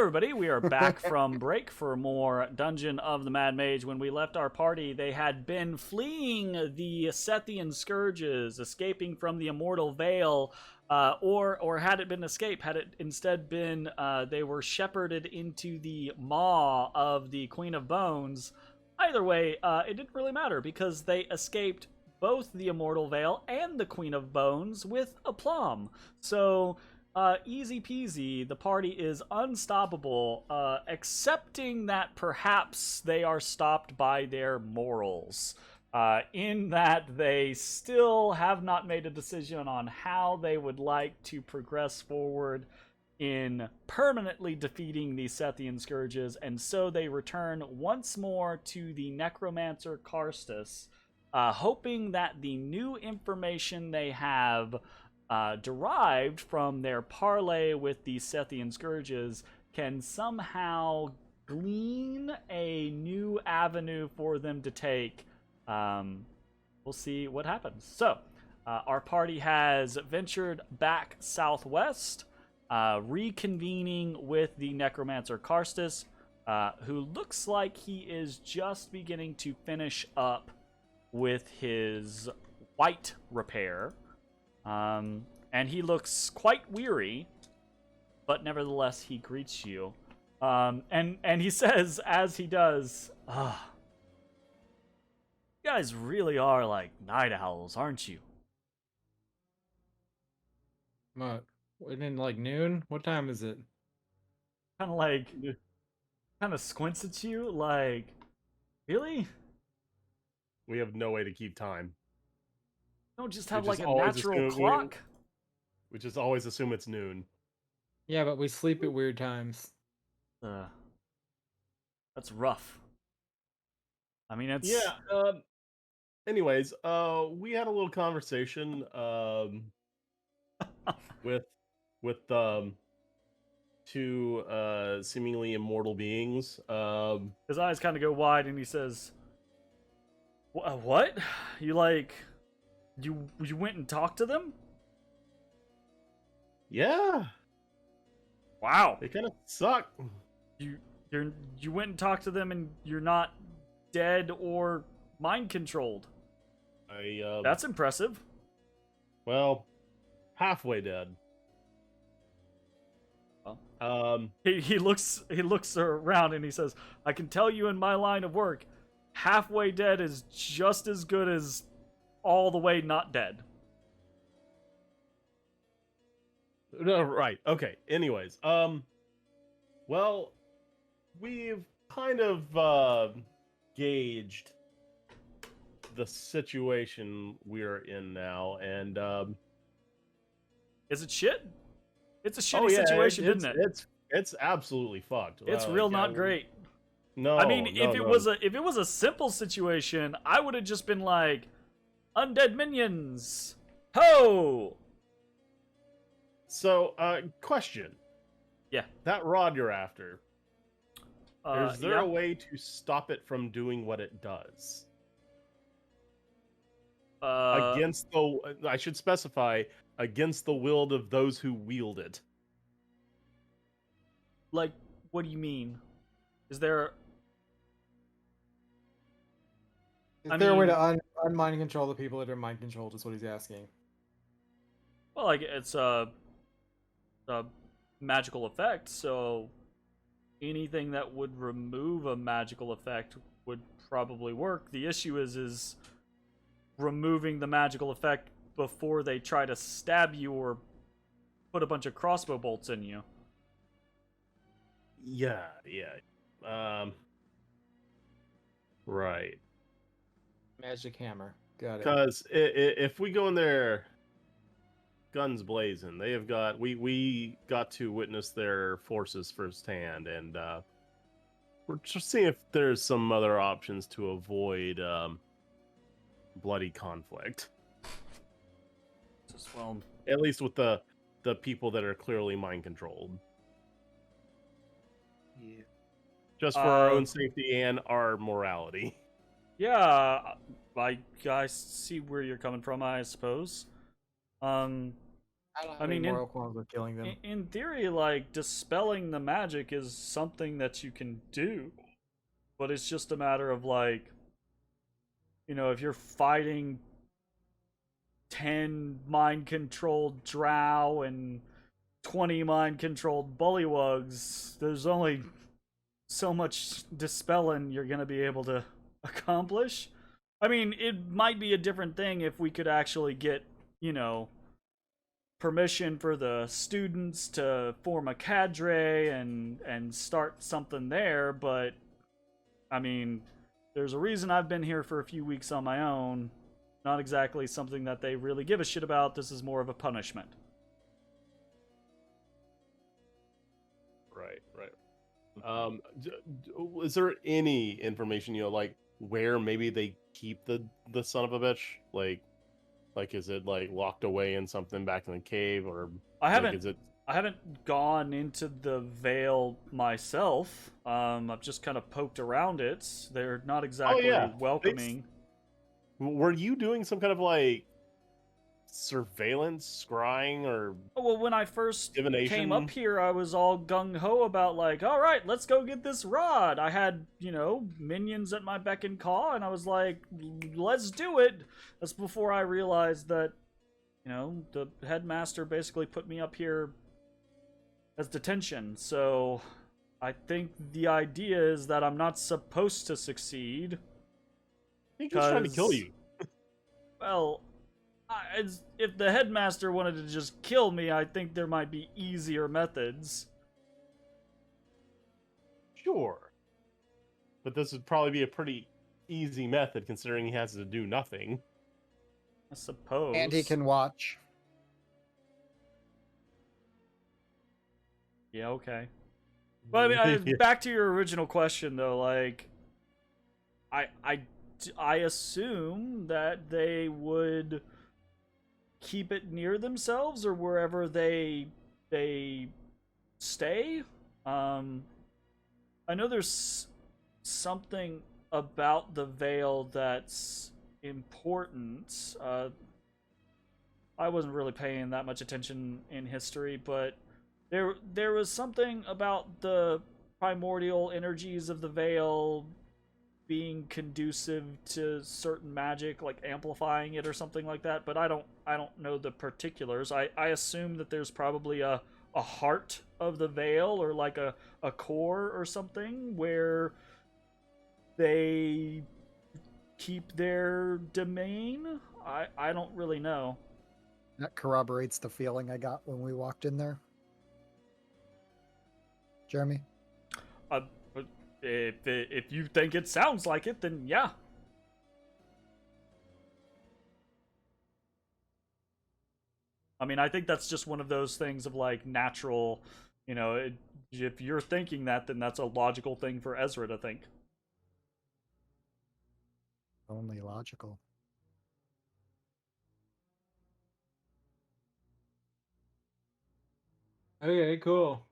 everybody, we are back from break for more Dungeon of the Mad Mage. When we left our party, they had been fleeing the Sethian Scourges, escaping from the Immortal Vale, or had it been escape, had it instead been they were shepherded into the maw of the Queen of Bones. Either way, it didn't really matter because they escaped both the Immortal Vale and the Queen of Bones with aplomb. So... easy peasy, the party is unstoppable, excepting that perhaps they are stopped by their morals. In that they still have not made a decision on how they would like to progress forward in permanently defeating the Sethian Scourges, and so they return once more to the Necromancer Karstus, hoping that the new information they have derived from their parley with the Sethian Scourges can somehow glean a new avenue for them to take. We'll see what happens. So, our party has ventured back southwest, reconvening with the Necromancer Karstus, who looks like he is just beginning to finish up with his white repair. And he looks quite weary, but nevertheless he greets you. And he says, as he does, you guys really are like night owls, aren't you? What? Isn't like noon? What time is it? Kind of squints at you, like, really? We have no way to keep time. Don't just have like a natural clock. We just always assume it's noon. Yeah, but we sleep at weird times. That's rough. I mean, it's... Yeah, anyways, we had a little conversation, with two, seemingly immortal beings. His eyes kind of go wide and he says, what? You like... You went and talked to them? Yeah. Wow. They kind of suck. You went and talked to them and you're not dead or mind controlled. That's impressive. Well, halfway dead. Well, he looks around and he says, I can tell you in my line of work, halfway dead is just as good as all the way not dead. No, right. Okay. Anyways, well, we've kind of gauged the situation we're in now, and is it shit? It's a shitty situation, isn't it? It's absolutely fucked. It's real not great. No, I mean, if it was a simple situation, I would have just been like, undead minions, ho! So, question. Yeah. That rod you're after, is there yeah. a way to stop it from doing what it does? Against the... I should specify, against the will of those who wield it. Like, what do you mean? Is there... Is there a way to unmind control the people that are mind controlled, is what he's asking. Well, like, it's a magical effect, so anything that would remove a magical effect would probably work. The issue is removing the magical effect before they try to stab you or put a bunch of crossbow bolts in you. Yeah. Right. Magic hammer. Got it. Because if we go in there guns blazing, they have got... We got to witness their forces firsthand, and we're just seeing if there's some other options to avoid bloody conflict. Just, well, at least with the people that are clearly mind controlled. Yeah. Just for our own safety and our morality. Yeah, I see where you're coming from, I suppose. I don't have I any mean, moral qualms with killing them. in theory, like, dispelling the magic is something that you can do, but it's just a matter of, like, if you're fighting 10 mind-controlled drow and 20 mind-controlled bullywugs, there's only so much dispelling you're gonna be able to accomplish. I mean, it might be a different thing if we could actually get, permission for the students to form a cadre and start something there, but I mean, there's a reason I've been here for a few weeks on my own. Not exactly something that they really give a shit about. This is more of a punishment. Right. Is there any information, like where maybe they keep the son of a bitch? Like is it like locked away in something back in the cave, or I haven't. like, is it? I haven't gone into the Vale myself. I've just kind of poked around it. They're not exactly welcoming. Were you doing some kind of like surveillance, scrying, or Well, when I first divination? came up here, I was all gung-ho about, like, all right, let's go get this rod. I had, minions at my beck and call, and I was like, let's do it. That's before I realized that, the headmaster basically put me up here as detention. So I think the idea is that I'm not supposed to succeed. I think he's trying to kill you. Well, if the headmaster wanted to just kill me, I think there might be easier methods. Sure. But this would probably be a pretty easy method, considering he has to do nothing. I suppose. And he can watch. Yeah, okay. But I mean, back to your original question, though, like, I assume that they would keep it near themselves or wherever they stay. I know there's something about the Vale that's important. I wasn't really paying that much attention in history, but there was something about the primordial energies of the Vale being conducive to certain magic, like amplifying it or something like that, but I don't know the particulars. I assume that there's probably a heart of the Vale, or like a core or something, where they keep their domain. I don't really know. That corroborates the feeling I got when we walked in there. Jeremy? If you think it sounds like it, then yeah. I mean, I think that's just one of those things of, like, natural, if you're thinking that, then that's a logical thing for Ezrah to think. Only logical. Okay, cool.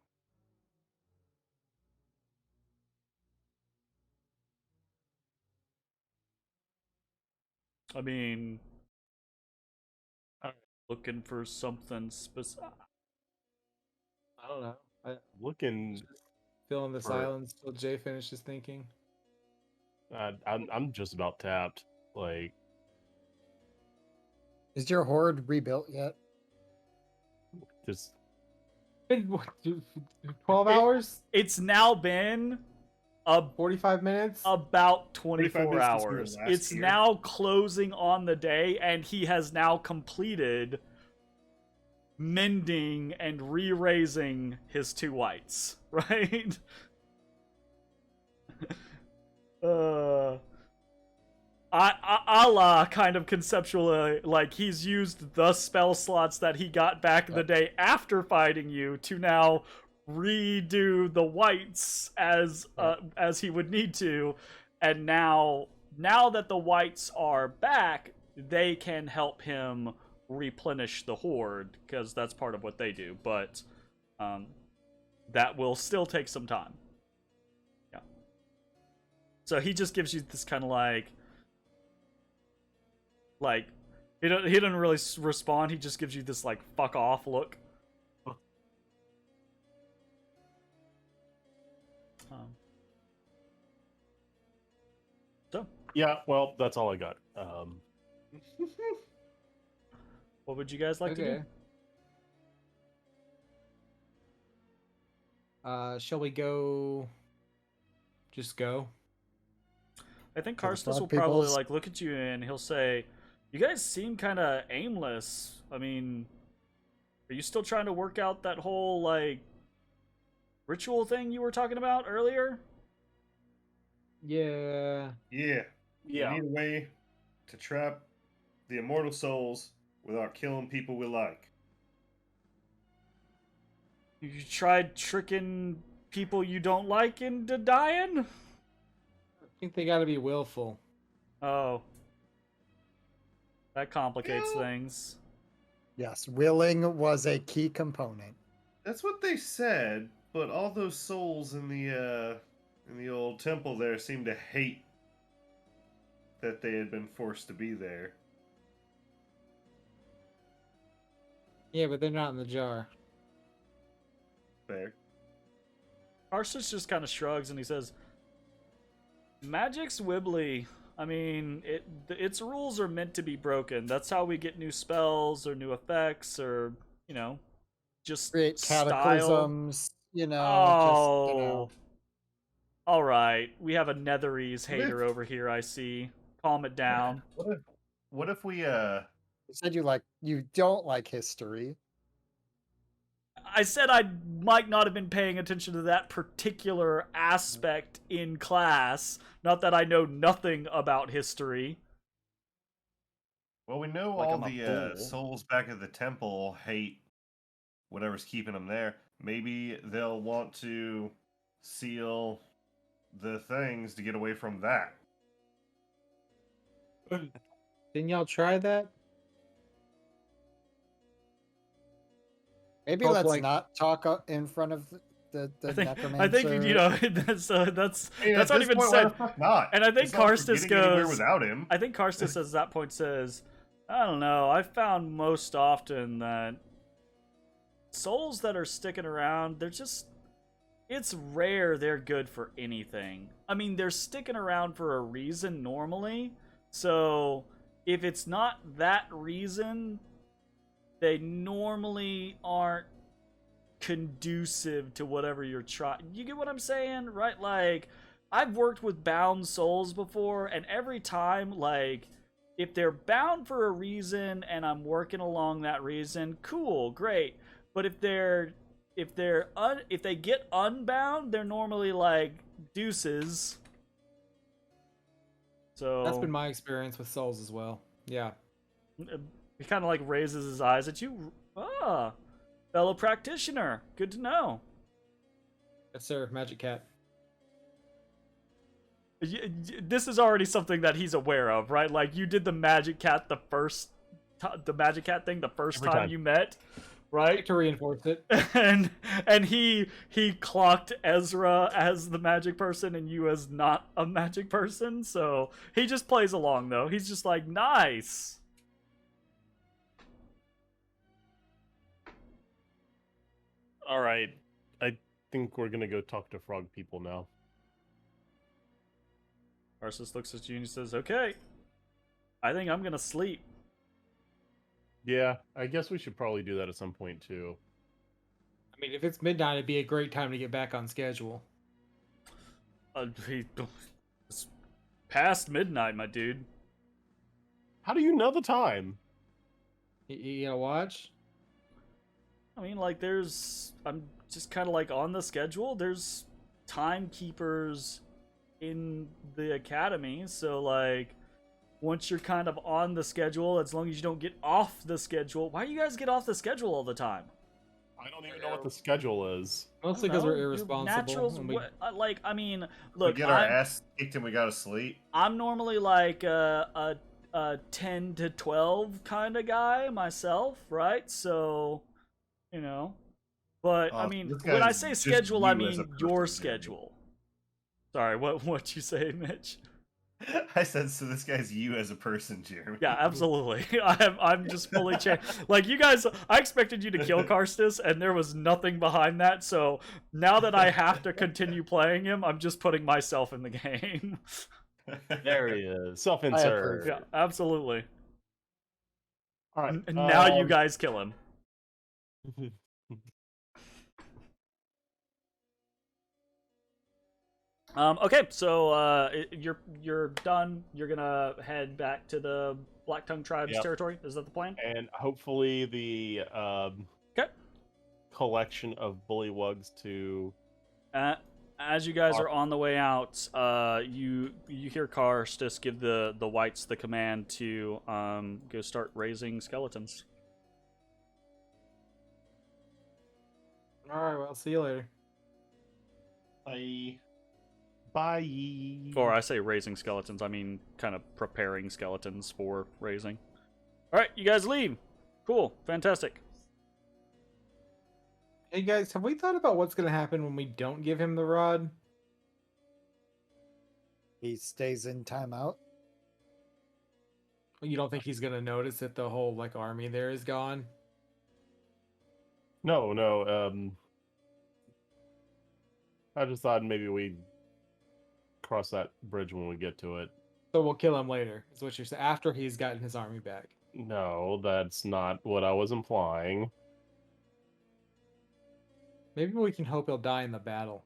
I mean, looking for something specific. I don't know. Looking, Filling the for- silence till Jay finishes thinking. I'm just about tapped. Like, Is your horde rebuilt yet? just Been what, 12 hours? It's now been 45 minutes? about 45 24 minutes since we were hours. last It's here. now closing on the day, and he has now completed mending and re-raising his 2 whites, right? Allah kind of conceptually, like, he's used the spell slots that he got back in the day after fighting you to now redo the whites as he would need to, and now that the whites are back, they can help him replenish the horde, because that's part of what they do, but that will still take some time. Yeah. So he just gives you this kind of like He doesn't really respond. He just gives you this like fuck off look. So Yeah, well, that's all I got. what would you guys like to do? Shall we go? Just go. I think To the Karstus frog will probably peoples. like look at you and he'll say, "You guys seem kind of aimless. I mean, are you still trying to work out that whole like ritual thing you were talking about earlier?" Yeah. Yeah. Yeah. We need a way to trap the immortal souls without killing people we like. You tried tricking people you don't like into dying? I think they got to be willful. Oh. That complicates Yeah. things. Yes, willing was a key component. That's what they said, but all those souls in the old temple there seem to hate that they had been forced to be there. Yeah, but they're not in the jar. Fair. Karstus just kind of shrugs and he says, "Magic's wibbly. I mean, its rules are meant to be broken. That's how we get new spells or new effects or, you know, just Create style." cataclysms, Oh. All right. We have a Netherese hater over here, I see. Calm it down. What if we You said you don't like history. I said I might not have been paying attention to that particular aspect in class. Not that I know nothing about history. Well, we know Like all I'm a the fool. souls back at the temple hate whatever's keeping them there. Maybe they'll want to seal the things to get away from that. Didn't y'all try that? Maybe Hope, let's like- not talk in front of the I think necromancer. you know that's I mean, that's at not this even point, said. why the fuck not? And I think It's not like we're Karstus getting anywhere goes. without him. I think Karstus at that point says, "I don't know. I found most often that souls that are sticking around, they're just. It's rare they're good for anything. I mean, they're sticking around for a reason normally. So if it's not that reason, they normally aren't conducive to whatever you're trying. You get what I'm saying, right? Like, I've worked with bound souls before, and every time, like, if they're bound for a reason and I'm working along that reason, cool, great. But if they get unbound, they're normally like deuces. So That's been my experience with souls as well. Yeah. he kind of like raises his eyes at you. Ah, fellow practitioner. Good to know. Yes, sir. Magic cat. This is already something that he's aware of, right? Like you did the magic cat the magic cat thing the first Every time time. you met, I right? like to reinforce it. and he clocked Ezra as the magic person and you as not a magic person, so he just plays along though. He's just like, nice. All right. I think we're gonna go talk to frog people now. Arceus looks at you and he says, "Okay, I think I'm gonna sleep." Yeah, I guess we should probably do that at some point too. I mean, if it's midnight, it'd be a great time to get back on schedule. It's past midnight, my dude. How do you know the time? You gotta watch. I mean, like, I'm just kind of like on the schedule. There's timekeepers in the academy, so like, once you're kind of on the schedule, as long as you don't get off the schedule. Why do you guys get off the schedule all the time? I don't even know what the schedule is. Mostly I because don't we're know, irresponsible. Naturals, and we- like, I mean, We look, get our ass kicked and we gotta sleep. I'm normally like a 10 to 12 kind of guy myself, right? So, you know, but I Oh, mean, this when I guy's say just schedule, I you as mean a your person, man. schedule. Sorry, what you say, Mitch? I said, so this guy's you as a person, Jeremy. Yeah, absolutely. I'm just fully changed. Like, you guys, I expected you to kill Karstus, and there was nothing behind that, so now that I have to continue playing him, I'm just putting myself in the game. There he is. Self-insert. Yeah, absolutely. All right. Now you guys kill him. Okay, so you're done. You're gonna head back to the Blacktongue Tribe's territory. Is that the plan? And hopefully the collection of bullywugs to. As you guys are on the way out, you hear Karstus give the whites the command to go start raising skeletons. All right, well, see you later. Bye. Bye. Or I say raising skeletons, I mean kind of preparing skeletons for raising. All right, you guys leave. Cool, fantastic. Hey guys, have we thought about what's gonna happen when we don't give him the rod? He stays in timeout. You don't think he's gonna notice that the whole like army there is gone? No. I just thought maybe we'd cross that bridge when we get to it. So we'll kill him later, is what you're saying, after he's gotten his army back. No, that's not what I was implying. Maybe we can hope he'll die in the battle.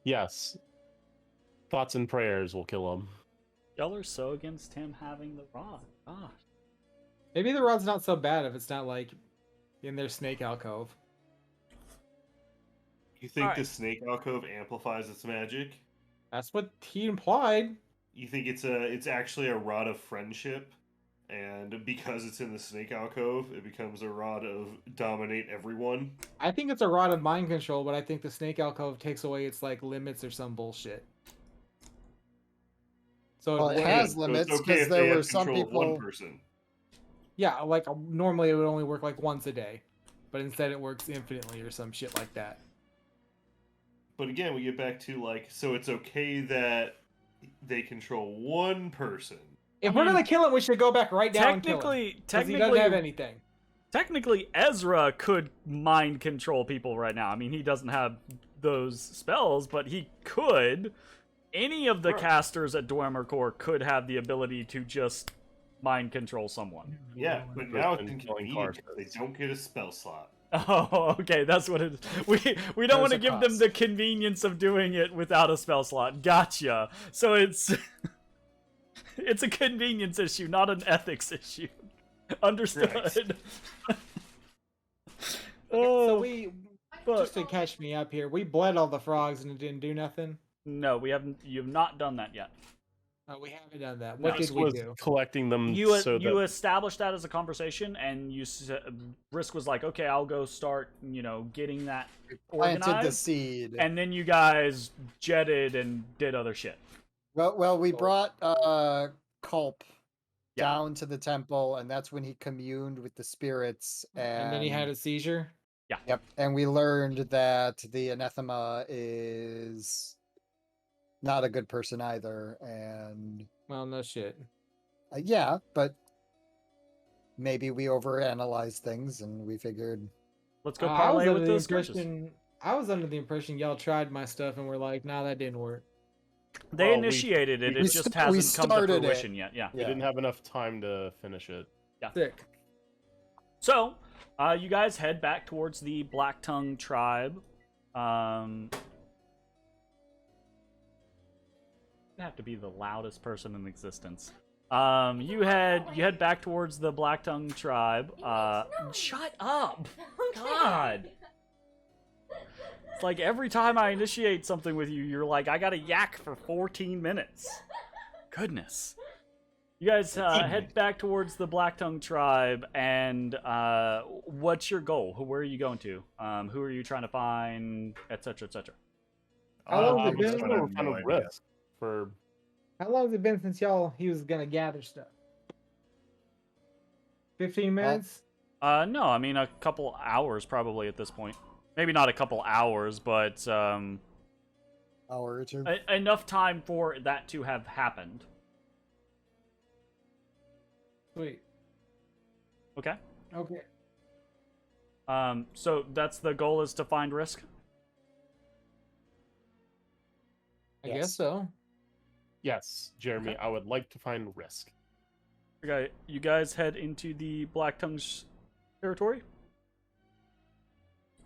Yes. Thoughts and prayers will kill him. Y'all are so against him having the rod. Gosh. Maybe the rod's not so bad if it's not like in their snake alcove. You think Alright. the snake alcove amplifies its magic? That's what he implied. You think it's actually a rod of friendship, and because it's in the snake alcove, it becomes a rod of dominate everyone? I think it's a rod of mind control, but I think the snake alcove takes away its like limits or some bullshit. So Well, it it- has So limits it's okay because if they there have were some control of one people. person. yeah, like normally it would only work like once a day, but instead it works infinitely or some shit like that. But again, we get back to like, so it's okay that they control one person. If I we're mean, gonna kill him, we should go back right now and kill him. Because he doesn't have anything. Technically, Ezrah could mind control people right now. I mean, he doesn't have those spells, but he could. Any of the Sure. casters at Dwemercore could have the ability to just mind control someone. Yeah, but now it's And killing inconvenient because they don't get a spell slot. Oh, okay, that's what it is. We don't want to There's a give them cost. the convenience of doing it without a spell slot. Gotcha. So it's it's a convenience issue, not an ethics issue. Understood. So we, fuck. just to catch me up here, we bled all the frogs and it didn't do nothing. No, we haven't. You've not done that yet. Oh, we haven't done that. No, What This did we was do? collecting them You so you that established that as a conversation, and Risk was like, "Okay, I'll go start, getting that Planted the organized." seed. And then you guys jetted and did other shit. Well, we brought Culp Yeah. down to the temple, and that's when he communed with the spirits. And then he had a seizure. Yep, and we learned that the anathema is not a good person either, and Well, no shit. yeah, but maybe we overanalyzed things, and we figured Let's go I was parlay under with the those scourges. impression. I was under the impression y'all tried my stuff and were like, "Nah, that didn't work." They Well, initiated it. we It just st- we hasn't come to started it. fruition yet. Yeah. we didn't have enough time to finish it. Sick. So, you guys head back towards the Blacktongue tribe. You have to be the loudest person in existence. You head back towards the Blacktongue tribe. Shut up! God! It's like every time I initiate something with you, you're like, I gotta yak for 14 minutes. Goodness. You guys head back towards the Blacktongue tribe, and what's your goal? Where are you going to? Who are you trying to find, etc., etc.? How long has I'm it been? just We're gonna kind have of no idea. risk for How long has it been since he was gonna gather stuff? 15 minutes? No, I mean a couple hours probably at this point. Maybe not a couple hours, but hour or two. Enough time for that to have happened. Wait. Okay. Okay. So that's the goal, is to find Risk. I Yes. guess so. Yes, Jeremy, Okay. I would like to find Risk. Okay, you guys head into the Black Tongue's territory.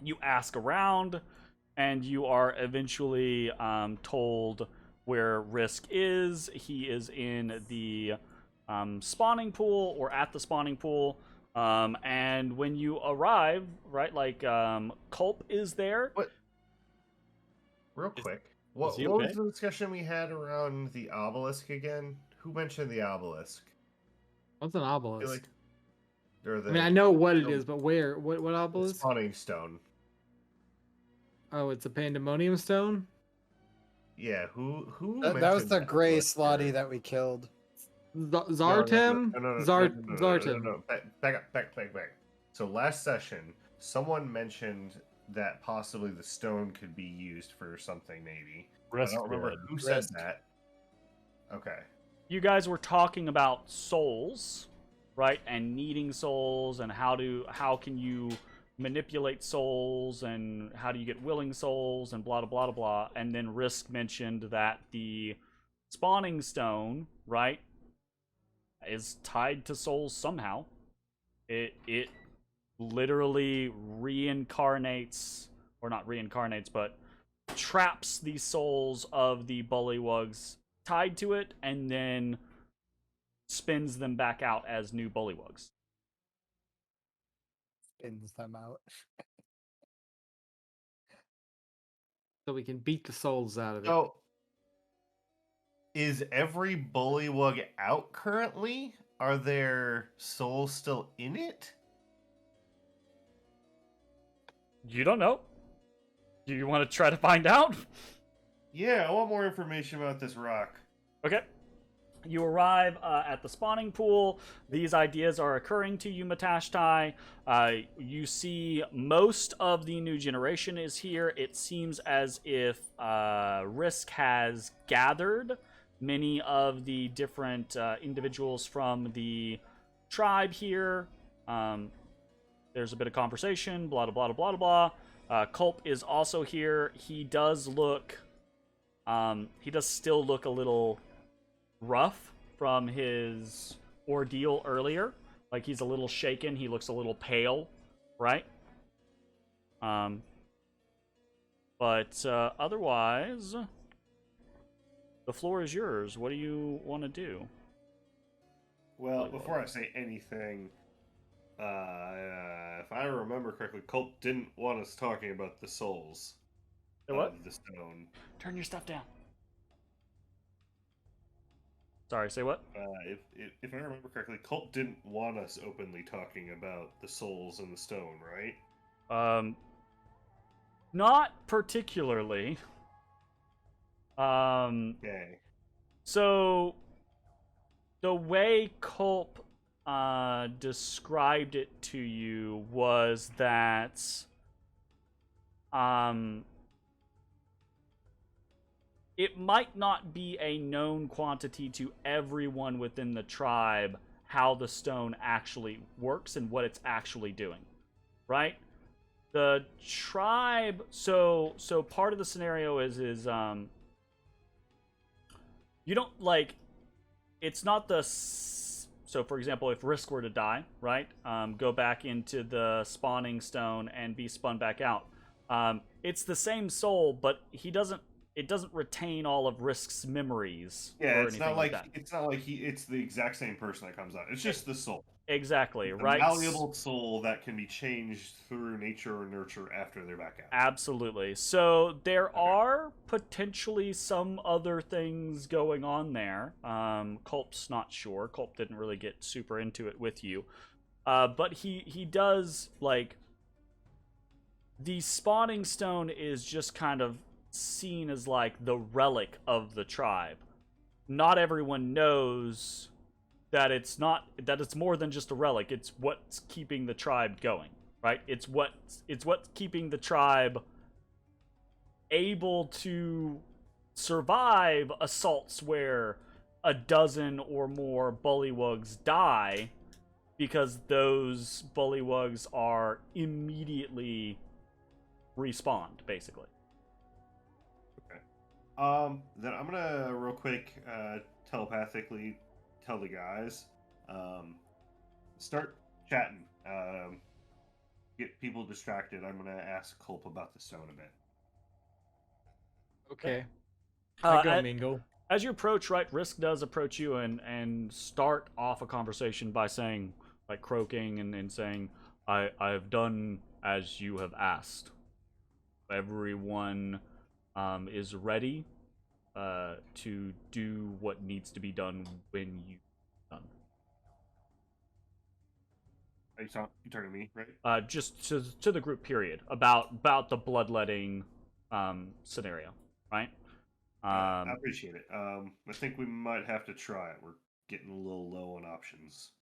You ask around, and you are eventually told where Risk is. He is in the spawning pool, or at the spawning pool. And when you arrive, right, like Culp is there. What? Real Is- quick, is what he was okay? the discussion we had around the obelisk again? Who mentioned the obelisk? What's an I feel obelisk? like, or the, I mean, I know what it the- is, but where? What the obelisk? spawning stone. Oh, it's a pandemonium stone. Yeah, who That was mentioned the gray obelisk slotty here? that we killed. Zartem. Zartem. No. Back up. So last session, someone mentioned that possibly the stone could be used for something, maybe. Risk I don't remember did. who said Risk. that. Okay. You guys were talking about souls, right? And needing souls, and how can you manipulate souls, and how do you get willing souls, and blah blah blah blah. And then Risk mentioned that the spawning stone, right, is tied to souls somehow. It literally reincarnates, or not reincarnates, but traps the souls of the bullywugs tied to it, and then spins them back out as new bullywugs. Spins them out. So we can beat the souls out of it. So, is every bullywug out currently? Are there souls still in it? You don't know. Do you want to try to find out? Yeah, I want more information about this rock. Okay. You arrive at the spawning pool. These ideas are occurring to you, Matashtai. You see most of the new generation is here. It seems as if Risk has gathered many of the different individuals from the tribe here. There's a bit of conversation, blah, blah, blah, blah, blah, blah. Culp is also here. He does still look a little rough from his ordeal earlier. Like, he's a little shaken. He looks a little pale, right? But otherwise, the floor is yours. What do you want to do? Well, before I say anything, if I remember correctly, Culp didn't want us talking about the souls What? of the stone. Turn your stuff down. Sorry, say what? If I remember correctly, Culp didn't want us openly talking about the souls in the stone, right? Not particularly. Okay. So the way Culp described it to you was that it might not be a known quantity to everyone within the tribe how the stone actually works and what it's actually doing, right? The tribe, so part of the scenario is you don't, like, it's not the, so for example, if Risk were to die, right, go back into the spawning stone and be spun back out, it's the same soul, but it doesn't retain all of Risk's memories. Yeah, or it's anything not like that. it's the exact same person that comes out. It's just the soul. Exactly, The right? malleable soul that can be changed through nature or nurture after they're back out. Absolutely. So there are potentially some other things going on there. Culp's not sure. Culp didn't really get super into it with you. But he does, like, the spawning stone is just kind of seen as like the relic of the tribe. Not everyone knows that it's more than just a relic. It's what's keeping the tribe going, right? It's what's keeping the tribe able to survive assaults where a dozen or more bullywugs die, because those bullywugs are immediately respawned, basically. Then I'm gonna real quick telepathically tell the guys, start chatting. Get people distracted. I'm gonna ask Culp about the stone a bit. Okay. I go At- mingle. As you approach, right, Risk does approach you and start off a conversation by saying, like, croaking and saying, I've done as you have asked. Everyone is ready to do what needs to be done when you're done. Are you talking to me, right? Just to the group, period. About the bloodletting scenario, right? I appreciate it. I think we might have to try it. We're getting a little low on options.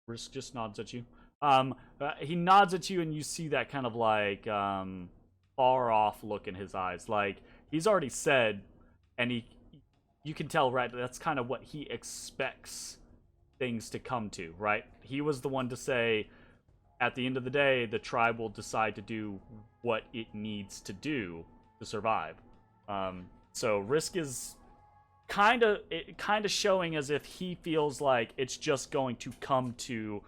Risk just nods at you. He nods at you, and you see that kind of like far off look in his eyes. Like he's already said, and you can tell, right? That's kind of what he expects things to come to, right? He was the one to say, at the end of the day, the tribe will decide to do what it needs to do to survive. So Risk is kind of showing as if he feels like it's just going to come to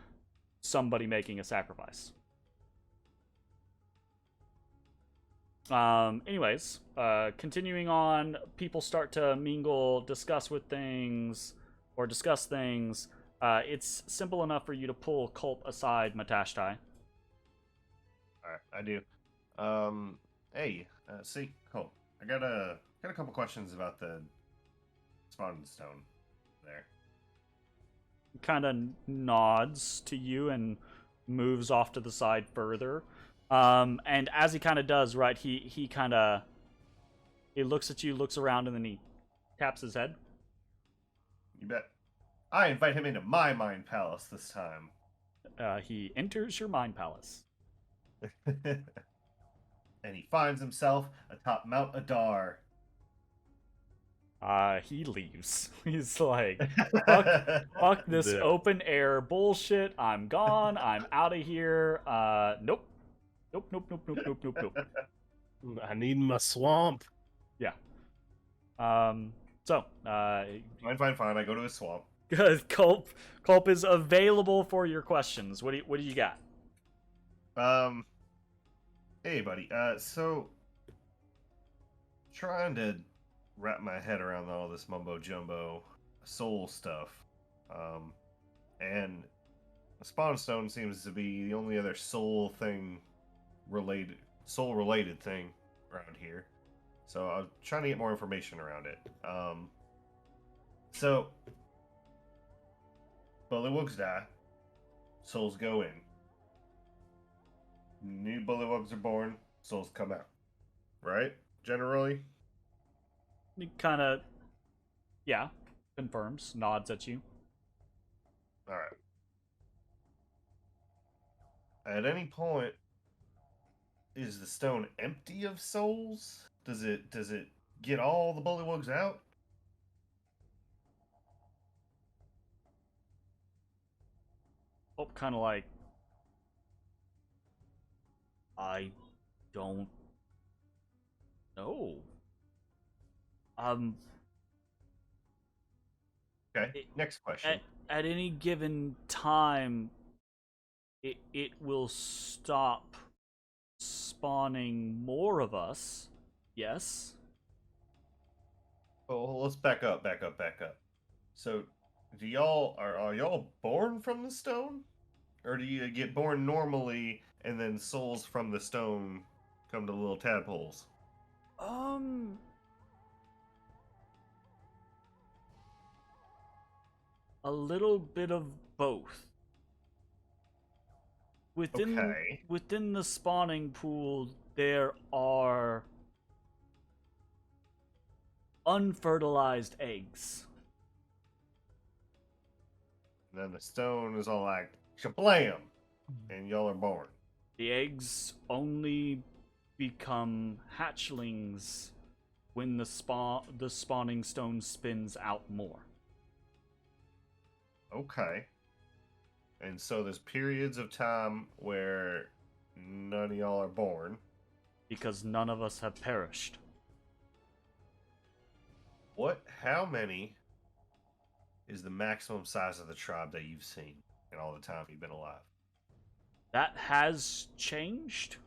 somebody making a sacrifice. Anyways, continuing on, people start to mingle, discuss things. It's simple enough for you to pull Culp aside, Matashtai. All right, I do. Hey, see, Culp, I got a couple questions about the spawning stone there. Kind of nods to you and moves off to the side further. And as he kind of does, right, he looks at you, looks around, and then he taps his head. You bet. I invite him into my mind palace this time. He enters your mind palace. And he finds himself atop Mount Adar. He leaves. He's like, fuck this Yeah. open air bullshit. I'm gone. I'm out of here. Nope. Nope. I need my swamp. Yeah. Fine. I go to his swamp. Good. Culp is available for your questions. What do you got? Hey, buddy. So, trying to wrap my head around all this mumbo jumbo soul stuff. And the spawn stone seems to be the only other soul related thing around here. So I'm trying to get more information around it. So bullywugs die, souls go in. New bullywugs are born, souls come out. Right? Generally. He kind of, yeah, confirms, nods at you. All right. At any point, is the stone empty of souls? Does it get all the bullywugs out? Oh, kind of like, I don't know. Okay. Next question. At any given time, it will stop spawning more of us. Yes. Oh, let's back up. So, are y'all born from the stone, or do you get born normally and then souls from the stone come to little tadpoles? A little bit of both. Within the spawning pool, there are unfertilized eggs. And then the stone is all like shablam, and y'all are born. The eggs only become hatchlings when the spawning stone spins out more. Okay. And so there's periods of time where none of y'all are born. Because none of us have perished. How many is the maximum size of the tribe that you've seen in all the time you've been alive? That has changed.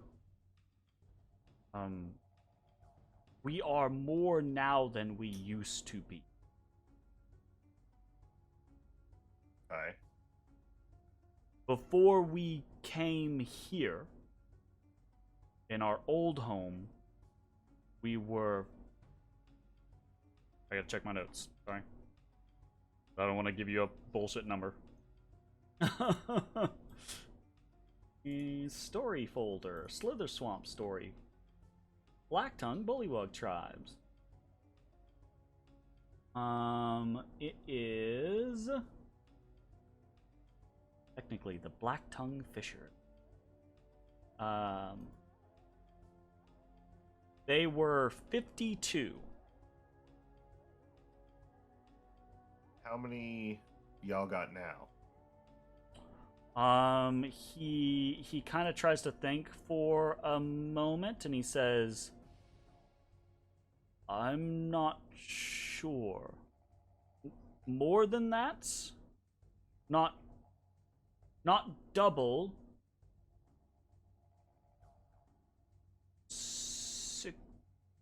We are more now than we used to be. Okay. Before we came here, in our old home, we were... I gotta check my notes. Sorry. I don't want to give you a bullshit number. Story folder. Slither Swamp story. Blacktongue Bullywug tribes. It is technically the Blacktongue Fisher. They were 52. How many y'all got now? He kind of tries to think for a moment, and he says, "I'm not sure. More than that? Not double.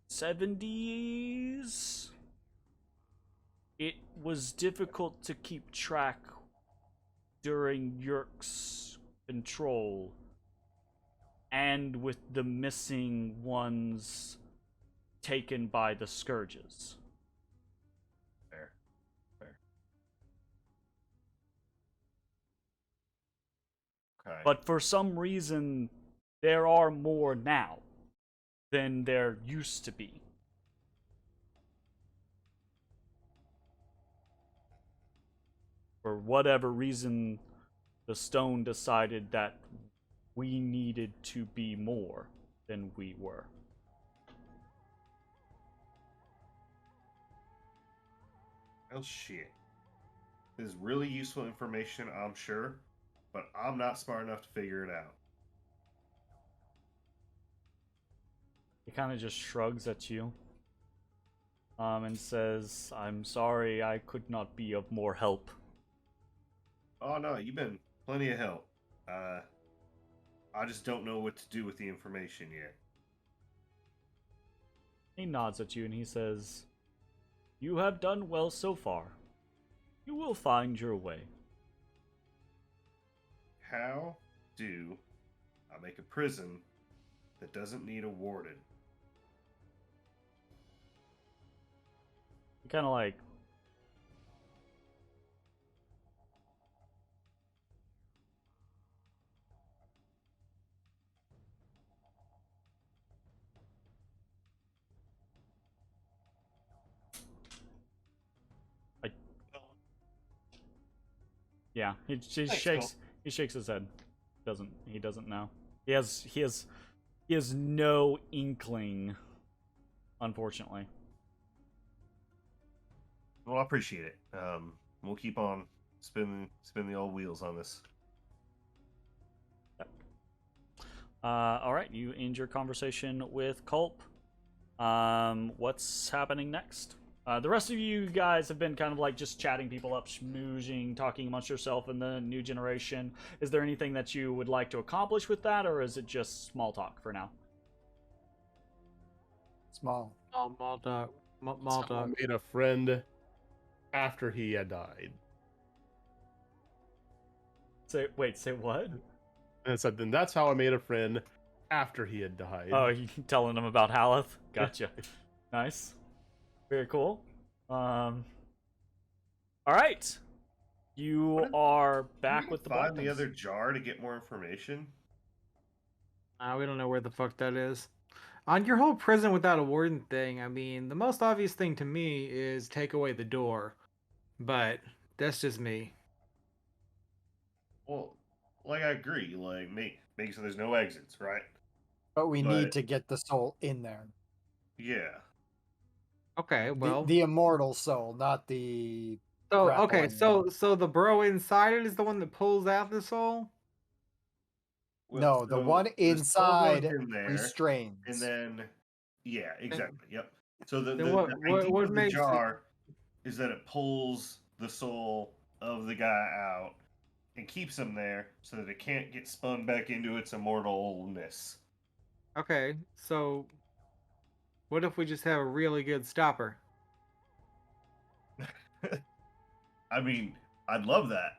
70s? It was difficult to keep track during Yerk's control, and with the missing ones taken by the Scourges." Fair. Okay. But for some reason, there are more now than there used to be. For whatever reason, the stone decided that we needed to be more than we were. Well, shit. This is really useful information, I'm sure, but I'm not smart enough to figure it out. He kind of just shrugs at you, and says, "I'm sorry I could not be of more help." Oh no, you've been plenty of help. I just don't know what to do with the information yet. He nods at you and he says, "You have done well so far. You will find your way." How do I make a prison that doesn't need a warden? He kind of like... Yeah, he Thanks, shakes. Cole. He shakes his head. He doesn't know. He has no inkling, unfortunately. Well, I appreciate it. We'll keep on spinning the old wheels on this. All right, you end your conversation with Culp. What's happening next? The rest of you guys have been kind of like just chatting people up, schmoozing, talking amongst yourself and the new generation. Is there anything that you would like to accomplish with that, or is it just small talk for now? Small. Oh, Maldog. I Maldog. made a friend after he had died. Say what? And I said, then that's how I made a friend after he had died. Oh, you telling them about Haleth? Gotcha. Nice. Very cool. All right. You are back with the Find the Blacktongues. other jar to get more information. We don't know where the fuck that is. On your whole prison without a warden thing, I mean, the most obvious thing to me is take away the door. But that's just me. Well, like I agree. Like make so there's no exits, right? But we But- need to get the soul in there. Yeah. Okay, well, The immortal soul, not the so grappling so the bro inside it is the one that pulls out the soul. No, the one the soul goes inside in there, restrains. and then yeah, exactly. Yep. So the Then the, what the idea what of the makes it? jar is that it pulls the soul of the guy out and keeps him there so that it can't get spun back into its immortalness. Okay, so what if we just have a really good stopper? I mean, I'd love that.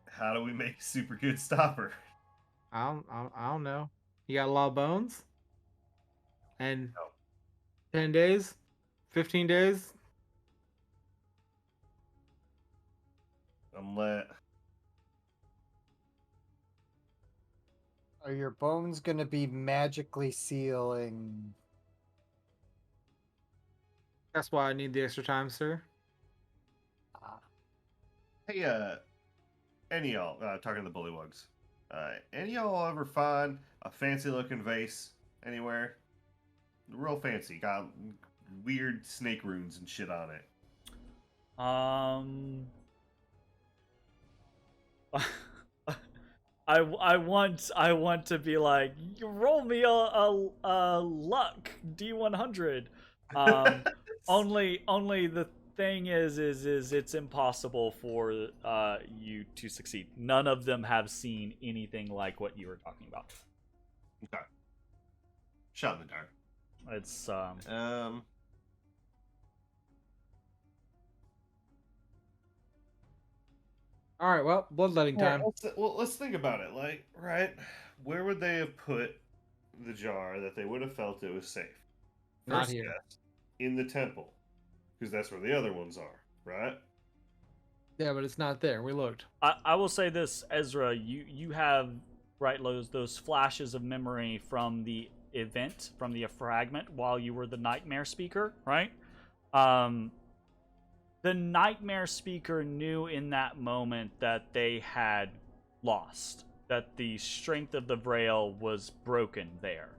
How do we make a super good stopper? I don't know. You got a lot of bones, and No. 10 days, 15 days. Unless Are your bones going to be magically sealing? That's why I need the extra time, sir. hey, any of y'all talking to the bullywugs? Any of y'all ever find a fancy looking vase anywhere? Real fancy, got weird snake runes and shit on it. I want to be like, you roll me a luck D100. Only the thing is it's impossible for you to succeed. None of them have seen anything like what you were talking about. Okay. Shot in the dark. It's All right, well, bloodletting time. Let's think about it. Like, right, where would they have put the jar that they would have felt it was safe? Not First here. guess, in the temple, because that's where the other ones are, right? Yeah, but it's not there. We looked. I will say this, Ezra, you have right those flashes of memory from the event, from the fragment while you were the nightmare speaker, right? The nightmare speaker knew in that moment that they had lost, that the strength of the Vrail was broken there.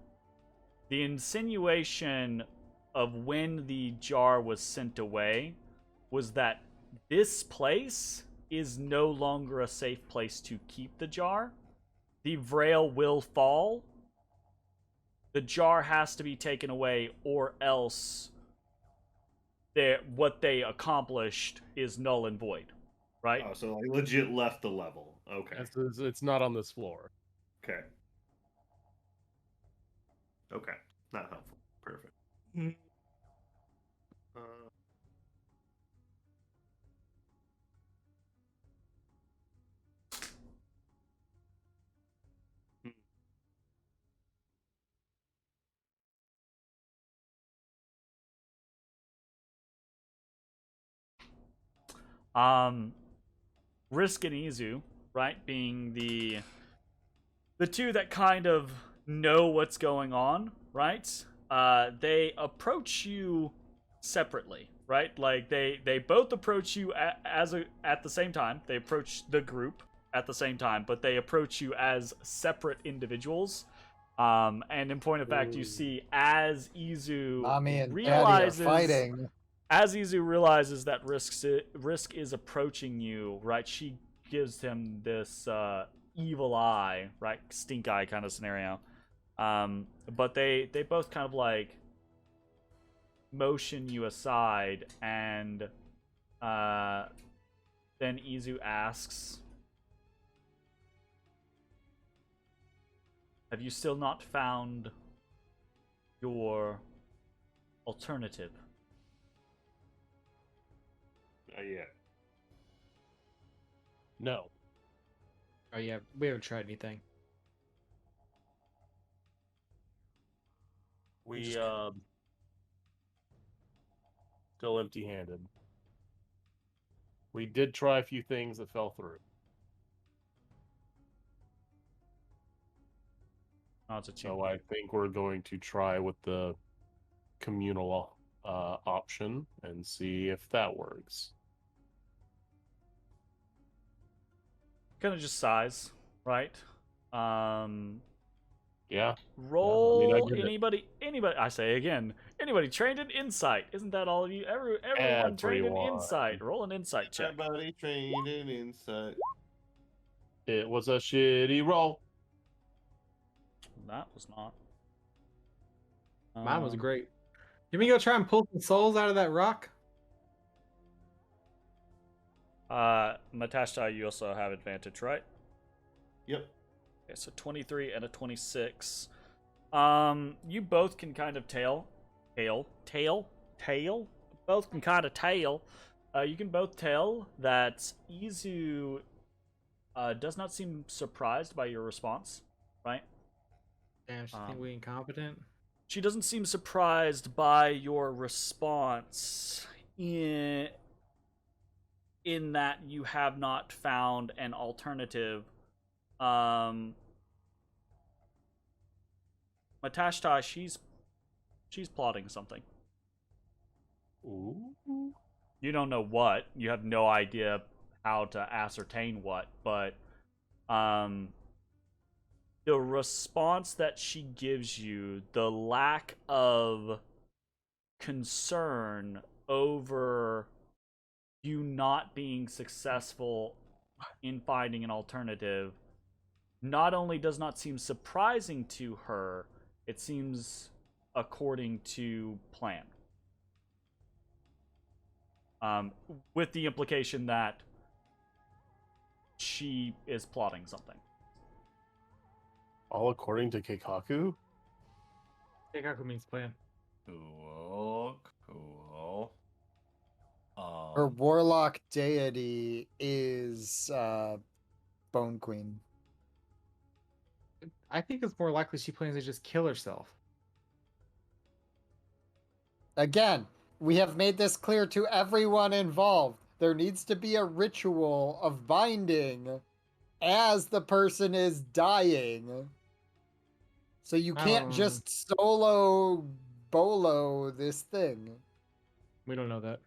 The insinuation of when the jar was sent away was that this place is no longer a safe place to keep the jar. The Vrail will fall. The jar has to be taken away, or else what they accomplished is null and void, right? Oh, so like legit left the level. Okay. It's not on this floor. Okay. Okay. Not helpful. Perfect. Uh, hmm. Risk and Izu, right, being the two that kind of know what's going on, right? They approach you separately, right? Like they both approach you at the same time. They approach the group at the same time, but they approach you as separate individuals. And in point of fact, you see as Izu Mommy and Daddy are realizes fighting. as Izu realizes that Risk is approaching you, right? She gives him this evil eye, right? Stink eye kind of scenario. But they both kind of like motion you aside, and then Izu asks, have you still not found your alternative? Not yet. No. Oh yeah, we haven't tried anything. We still empty-handed. We did try a few things that fell through. So I think we're going to try with the communal option and see if that works. Kind of just size, right? Yeah. Roll I get it. anybody. I say again, Anybody trained in insight? Isn't that all of you? Everyone trained in Everyone. insight. Roll an insight check. Everybody trained in insight. It was a shitty roll. That was not. Mine was great. Can we go try and pull some souls out of that rock? Matashtai, you also have advantage, right? Yep. Okay, so 23 and a 26. You both can kind of tail. Both can kind of tail. You can both tell that Izu does not seem surprised by your response, right? Damn, she think we incompetent. She doesn't seem surprised by your response in that you have not found an alternative. Matashtai, she's plotting something. Ooh. You don't know what. You have no idea how to ascertain what, but the response that she gives you, the lack of concern over you not being successful in finding an alternative, not only does not seem surprising to her, it seems according to plan. With the implication that she is plotting something. All according to Keikaku? Keikaku means plan. Cool. Her warlock deity is Bone Queen. I think it's more likely she plans to just kill herself. Again, we have made this clear to everyone involved. There needs to be a ritual of binding as the person is dying. So you can't just solo bolo this thing. We don't know that.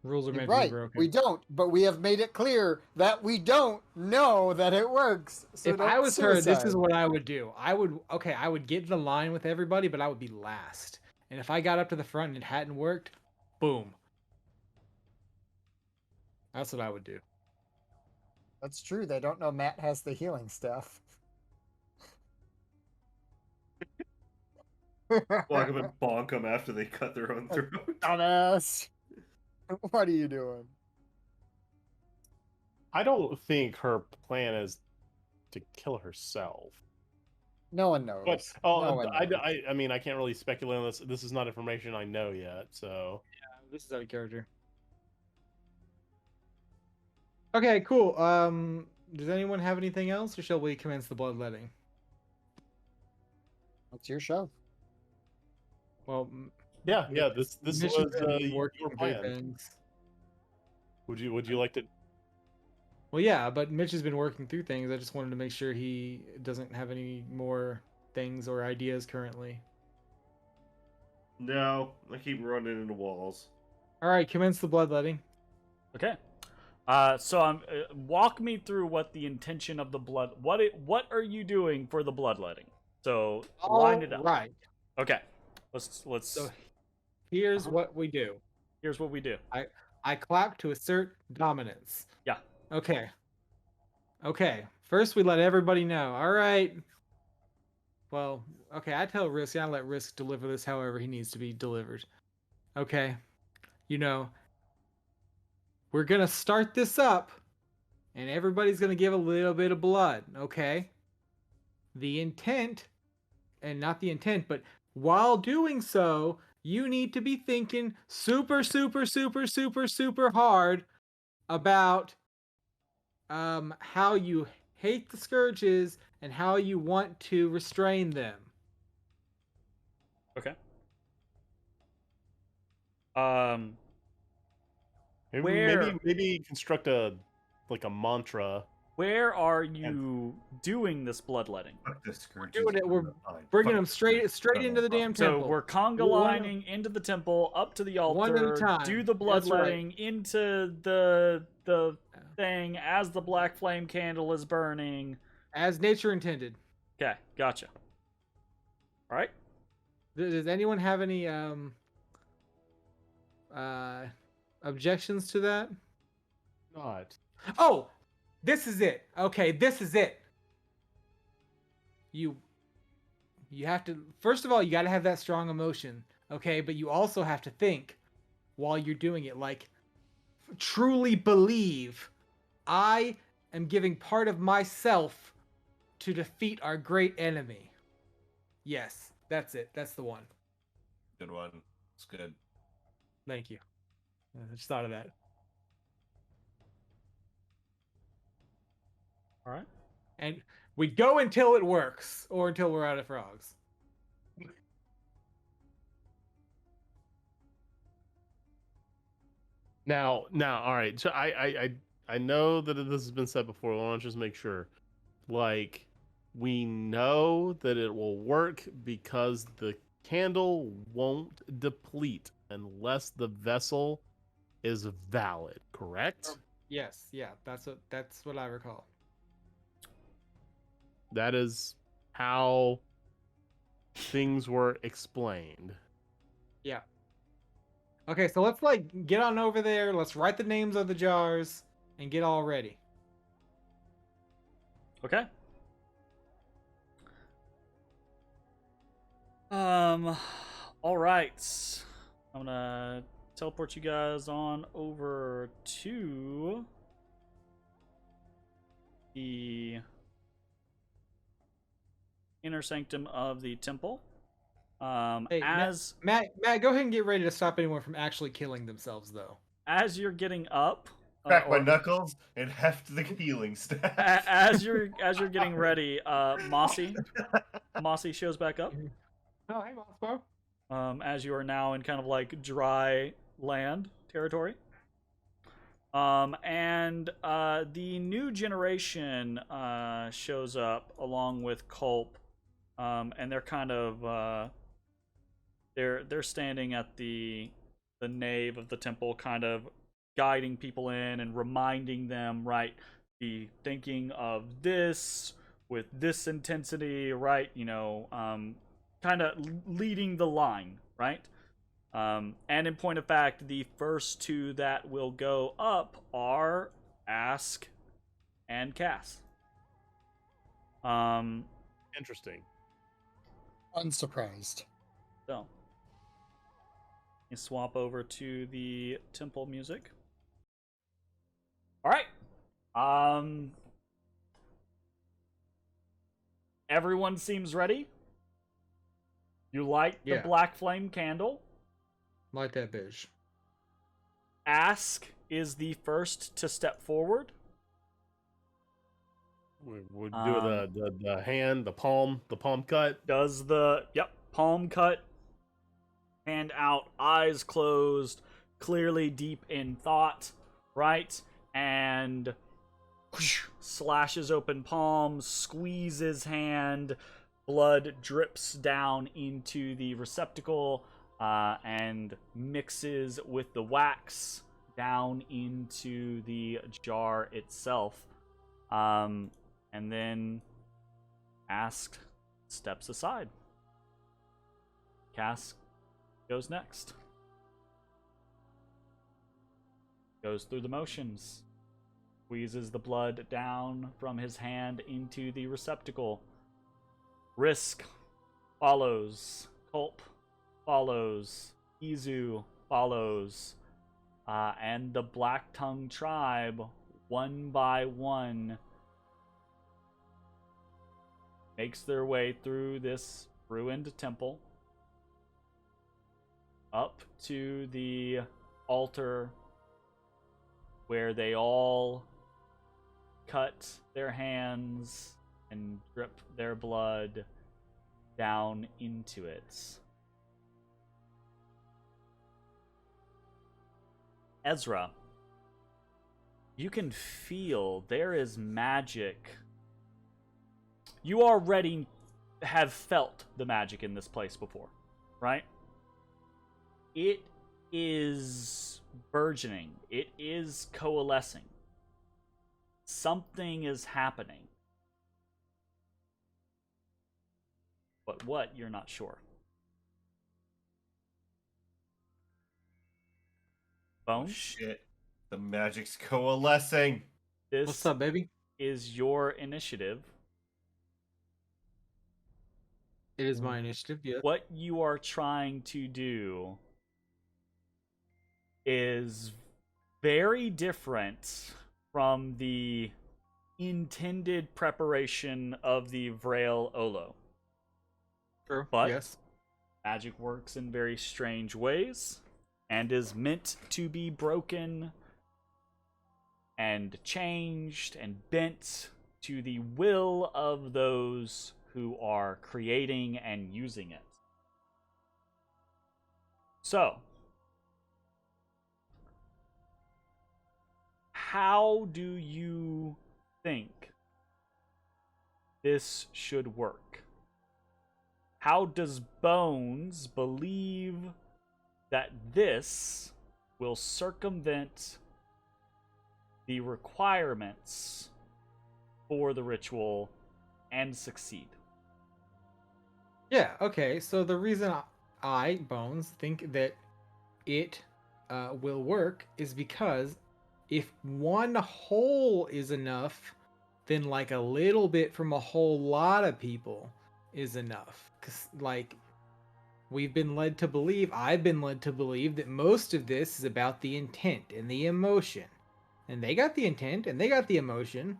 Rules are meant to Right, be broken. we don't, but we have made it clear that we don't know that it works. So If I don't was her, this is suicide. what I would do. I would get in the line with everybody, but I would be last. And if I got up to the front and it hadn't worked, boom. That's what I would do. That's true. They don't know Matt has the healing stuff. Walk up and bonk them after they cut their own throat. Dumbass. What are you doing? I don't think her plan is to kill herself. No one knows. But No one knows. I mean, I can't really speculate on this. This is not information I know yet, so. Yeah, this is out of character. Okay, cool. Does anyone have anything else, or shall we commence the bloodletting? It's your show. Well, Yeah. This was Mitch has been your working through plan. things. Would you like to? Well, yeah, but Mitch has been working through things. I just wanted to make sure he doesn't have any more things or ideas currently. No, I keep running into walls. All right, commence the bloodletting. Okay. So walk me through what the intention of the blood. What are you doing for the bloodletting? So line it up. Right. Okay. Let's. So here's what we do. Here's what we do. I clap to assert dominance. Yeah. Okay. First, we let everybody know. All right. Well, okay. I tell Risk. I let Risk deliver this however he needs to be delivered. Okay. We're gonna start this up, and everybody's gonna give a little bit of blood. Okay. The intent, and not the intent, but while doing so, you need to be thinking super hard about how you hate the scourges and how you want to restrain them. Okay. Maybe construct a mantra. Where are you doing this bloodletting? We're doing it. We're bringing them straight into the damn temple. So we're conga lining into the temple, up to the altar, One at a time. do the That's bloodletting into the thing as the black flame candle is burning. As nature intended. Okay, gotcha. All right. Does anyone have any objections to that? Not. Oh, this is it. Okay, this is it. You have to, first of all, you got to have that strong emotion, okay? But you also have to think while you're doing it, like, truly believe I am giving part of myself to defeat our great enemy. Yes, that's it. That's the one. Good one. It's good. Thank you. I just thought of that. All right. And we go until it works, or until we're out of frogs. Now, all right. So I know that this has been said before. I want to just make sure. Like, we know that it will work because the candle won't deplete unless the vessel is valid. Correct? Yes, yeah, that's what I recall. That is how things were explained. Yeah. Okay, so let's like get on over there. Let's write the names of the jars and get all ready. Okay. All right. I'm gonna teleport you guys on over to the inner sanctum of the temple. Hey, As Matt, go ahead and get ready to stop anyone from actually killing themselves, though. as you're getting up, Crack my or knuckles and heft the healing staff. as you're getting ready, Mossy shows back up. Oh, hey, Moscow. As you are now in kind of like dry land territory. And the new generation shows up along with Culp, and they're kind of they're standing at the nave of the temple, kind of guiding people in and reminding them, right, be thinking of this with this intensity, right, you know, kind of leading the line, right? And in point of fact, the first two that will go up are Ask and Cass. Interesting. Unsurprised. So, you swap over to the temple music. All right. Everyone seems ready. You light the Yeah. black flame candle. Light that bitch. Ask is the first to step forward. We'll do the hand, the palm cut. Does the palm cut, hand out, eyes closed, clearly deep in thought, right? And whoosh, slashes open palm, squeezes hand, blood drips down into the receptacle, and mixes with the wax down into the jar itself. And then Ask steps aside. Cass goes next. Goes through the motions. Squeezes the blood down from his hand into the receptacle. Risk follows. Culp follows. Izu follows. And the Black Tongue tribe, one by one, makes their way through this ruined temple up to the altar where they all cut their hands and drip their blood down into it. Ezrah, you can feel there is magic. You already have felt the magic in this place before, right? It is burgeoning. It is coalescing. Something is happening. But what, you're not sure. Oh Bones, shit. The magic's coalescing. this What's up, baby? is your initiative. It is my initiative, yeah. What you are trying to do is very different from the intended preparation of the Vrail Olo. True. But yes. magic works in very strange ways and is meant to be broken and changed and bent to the will of those who are creating and using it. So, how do you think this should work? How does Bones believe that this will circumvent the requirements for the ritual and succeed? Yeah, okay. So the reason I, Bones, think that it will work is because if one hole is enough, then like a little bit from a whole lot of people is enough. Because, like, I've been led to believe that most of this is about the intent and the emotion. And they got the intent and they got the emotion.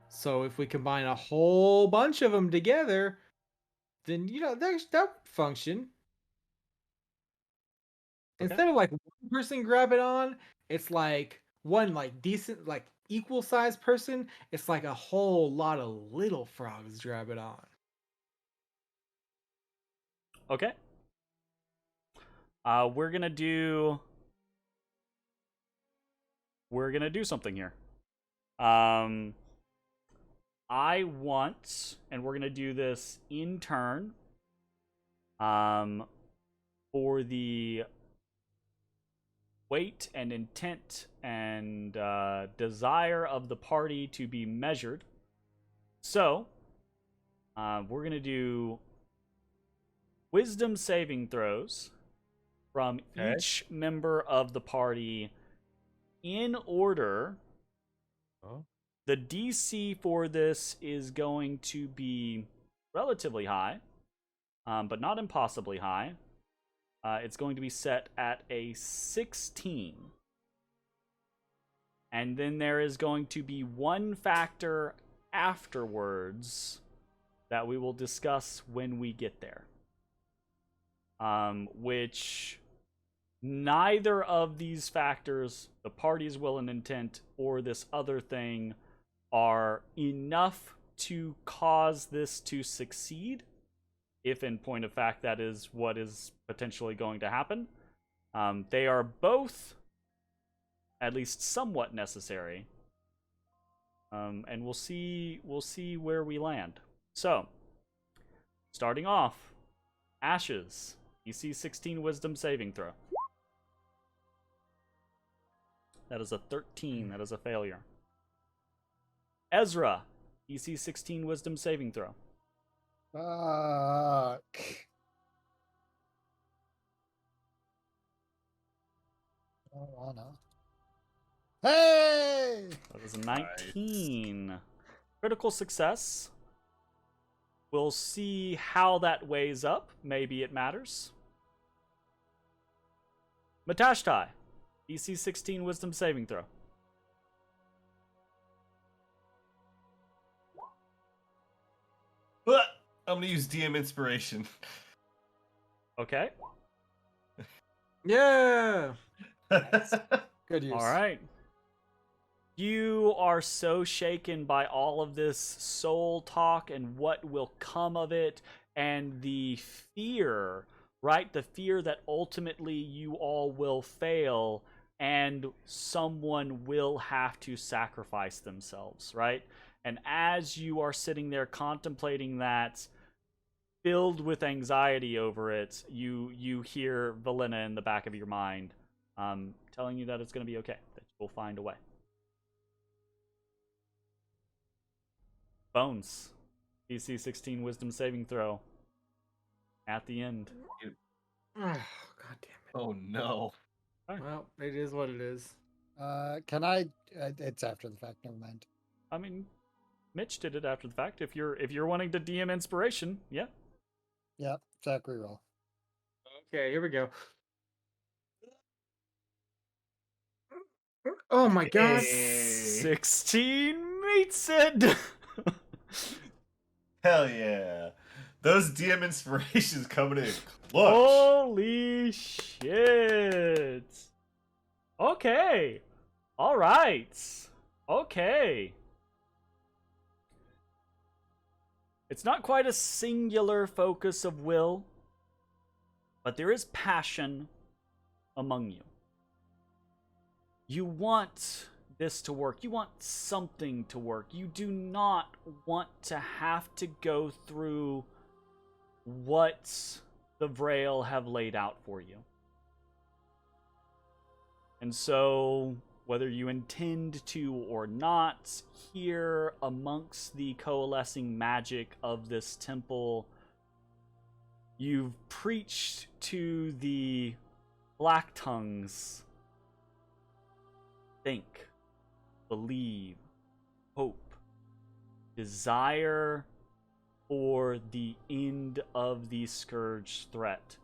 So if we combine a whole bunch of them together, then that would function. Okay. Instead of like one person grab it on, it's like one like decent like equal sized person. It's like a whole lot of little frogs grab it on. Okay. We're gonna do something here. I want, and we're gonna do this in turn. For the weight and intent and desire of the party to be measured. So, we're gonna do wisdom saving throws from each member of the party in order. Oh. The DC for this is going to be relatively high, but not impossibly high. It's going to be set at a 16. And then there is going to be one factor afterwards that we will discuss when we get there. Which neither of these factors, the party's will and intent, or this other thing, are enough to cause this to succeed. If in point of fact that is what is potentially going to happen. They are both at least somewhat necessary. And we'll see where we land. So, starting off, Ashes, DC 16 Wisdom saving throw. That is a 13. That is a failure. Ezra, DC 16 Wisdom saving throw. Fuck. I don't wanna. Hey! That is a 19. Critical success. We'll see how that weighs up. Maybe it matters. Matashtai, DC 16 Wisdom saving throw. I'm gonna use DM inspiration. Okay. Yeah. Good use. All right. You are so shaken by all of this soul talk and what will come of it, and the fear, right? The fear that ultimately you all will fail and someone will have to sacrifice themselves, right? And as you are sitting there contemplating that, filled with anxiety over it, you hear Valena in the back of your mind, telling you that it's going to be okay, that you'll find a way. Bones, DC 16 Wisdom saving throw. At the end. Oh, God damn it. Oh no. Well, it is what it is. Can I? It's after the fact. Never mind. I mean, Mitch did it after the fact. If you're wanting to DM inspiration, yeah. Yeah, Zachary roll. Okay, here we go. Oh my god. Hey. 16 meets it. Hell yeah. Those DM inspirations coming in clutch. Holy shit. Okay. All right. Okay. It's not quite a singular focus of will, but there is passion among you. You want this to work. You want something to work. You do not want to have to go through what the Vrail have laid out for you. And so, whether you intend to or not, here amongst the coalescing magic of this temple, you've preached to the Black Tongues. Think, believe, hope, desire for the end of the Scourge threat.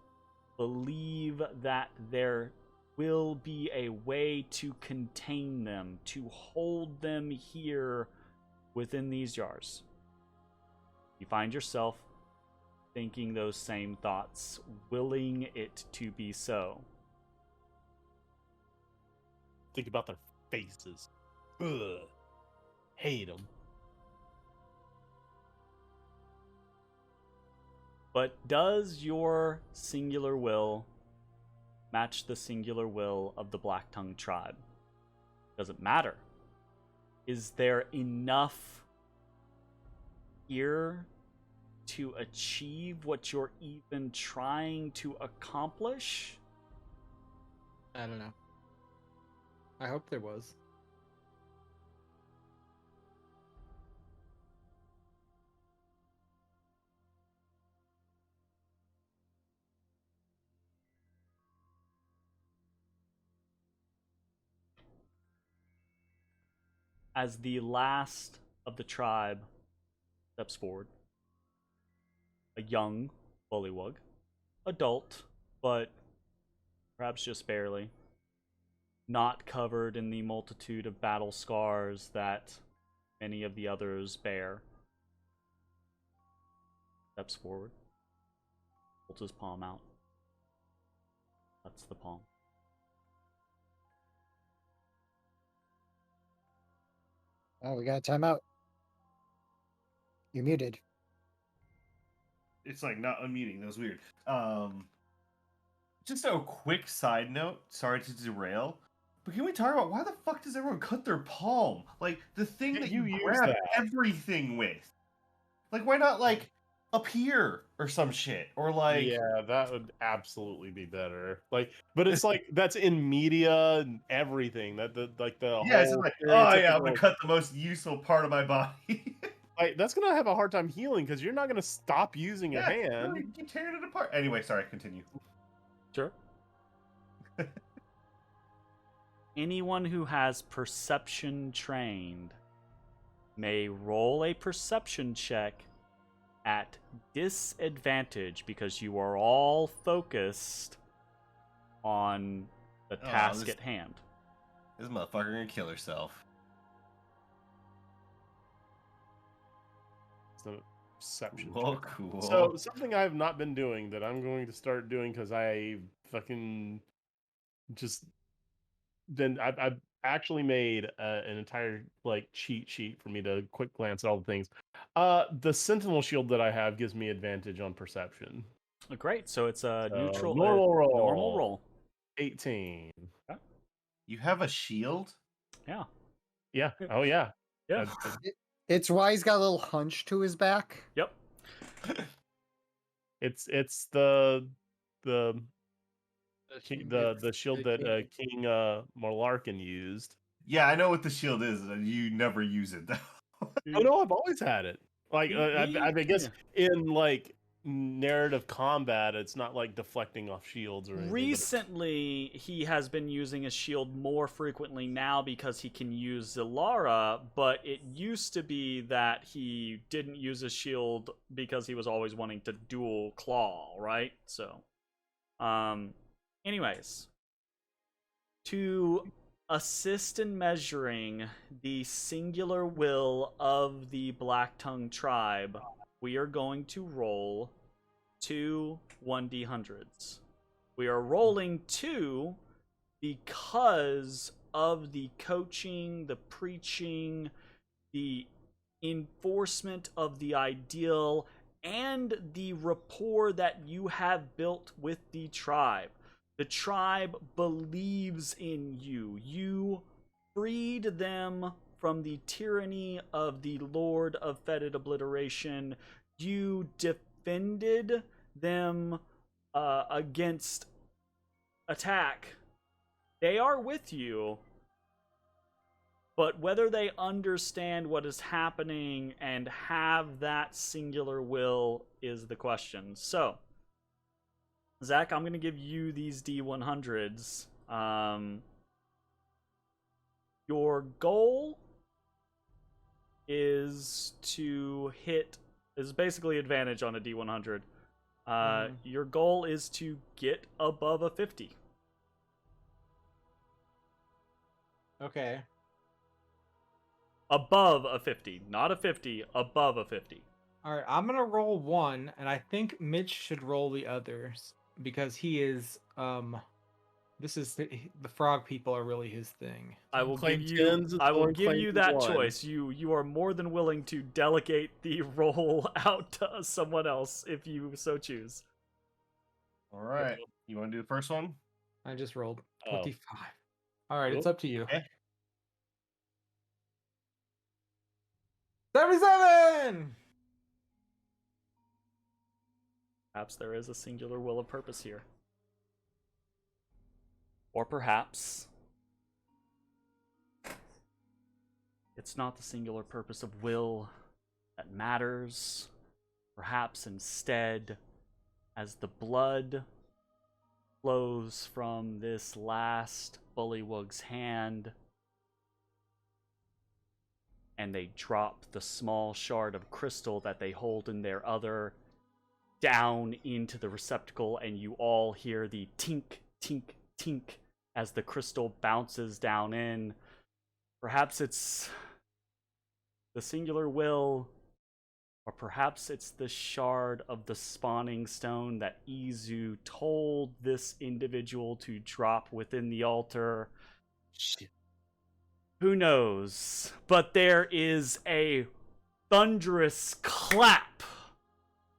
Believe that there will be a way to contain them, to hold them here within these jars. You find yourself thinking those same thoughts, willing it to be so. Think about their faces. Ugh. Hate them. But does your singular will match the singular will of the Black Tongue tribe? Doesn't matter. Is there enough here to achieve what you're even trying to accomplish? I don't know. I hope there was. As the last of the tribe steps forward, a young bullywug, adult, but perhaps just barely, not covered in the multitude of battle scars that many of the others bear, steps forward, holds his palm out. That's the palm. Oh, we got a timeout. You're muted. It's like not unmuting. That was weird. Just a quick side note. Sorry to derail, but can we talk about why the fuck does everyone cut their palm? Like the thing Yeah, that you you use grab that. everything with. Like why not like up here or some shit or like Yeah, that would absolutely be better. Like, but it's like that's in media and everything. That the like the yeah, it's just whole like oh yeah, I'm gonna stereotypical- cut the most useful part of my body. like that's gonna have a hard time healing because you're not gonna stop using your yeah, hand. no, you tearing it apart. Anyway, sorry, continue. Sure. Anyone who has perception trained may roll a perception check at disadvantage because you are all focused on the Oh, task this- at hand. This motherfucker gonna kill herself. It's a perception. Well, cool. So something I have not been doing that I'm going to start doing because I fucking just then I've actually made an entire like cheat sheet for me to quick glance at all the things. The Sentinel shield that I have gives me advantage on perception. Great. So it's a So, neutral normal roll. Normal roll. 18. You have a shield? Yeah. Yeah. Oh yeah. Yeah. It's why he's got a little hunch to his back. Yep. It's the shield that King Marlarkin used. Yeah, I know what the shield is. You never use it though. Oh no, I've always had it. Like I guess in like narrative combat, it's not like deflecting off shields or anything. Recently, he has been using a shield more frequently now because he can use Zilara, but it used to be that he didn't use a shield because he was always wanting to dual claw, right? So, anyways, to assist in measuring the singular will of the Black-Tongue tribe, we are going to roll 2 1d100s. We are rolling 2 because of the coaching, the preaching, the enforcement of the ideal, and the rapport that you have built with the tribe. The tribe believes in you. You freed them from the tyranny of the Lord of Fetid Obliteration. You defended them against attack. They are with you, but whether they understand what is happening and have that singular will is the question. So, Zach, I'm going to give you these D100s. Your goal is to hit, is basically advantage on a D100. Your goal is to get above a 50. Okay. Above a 50, not a 50, above a 50. All right, I'm gonna roll 1, and I think Mitch should roll the others because he is this is the frog people are really his thing. I will Claim give you 10s and I will Thorn give you claims that 1. choice. You are more than willing to delegate the role out to someone else if you so choose. All right. You want to do the first one? I just rolled Oh. 25. All right, it's Cool. up to you. Okay. 77! Perhaps there is a singular will of purpose here. Or perhaps it's not the singular purpose of will that matters. Perhaps instead, as the blood flows from this last bullywug's hand, and they drop the small shard of crystal that they hold in their other down into the receptacle, and you all hear the tink, tink, tink as the crystal bounces down in. Perhaps it's the singular will, or perhaps it's the shard of the spawning stone that Izu told this individual to drop within the altar. Shit. Who knows? But there is a thunderous clap,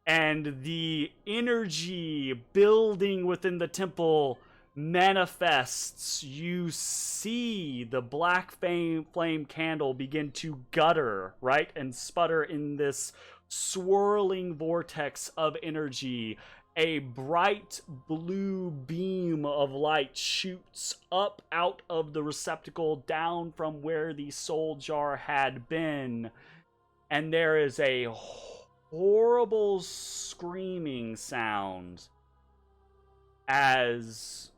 and the energy building within the temple manifests. You see the black flame candle begin to gutter, right, and sputter in this swirling vortex of energy. A bright blue beam of light shoots up out of the receptacle down from where the soul jar had been, and there is a horrible screaming sound as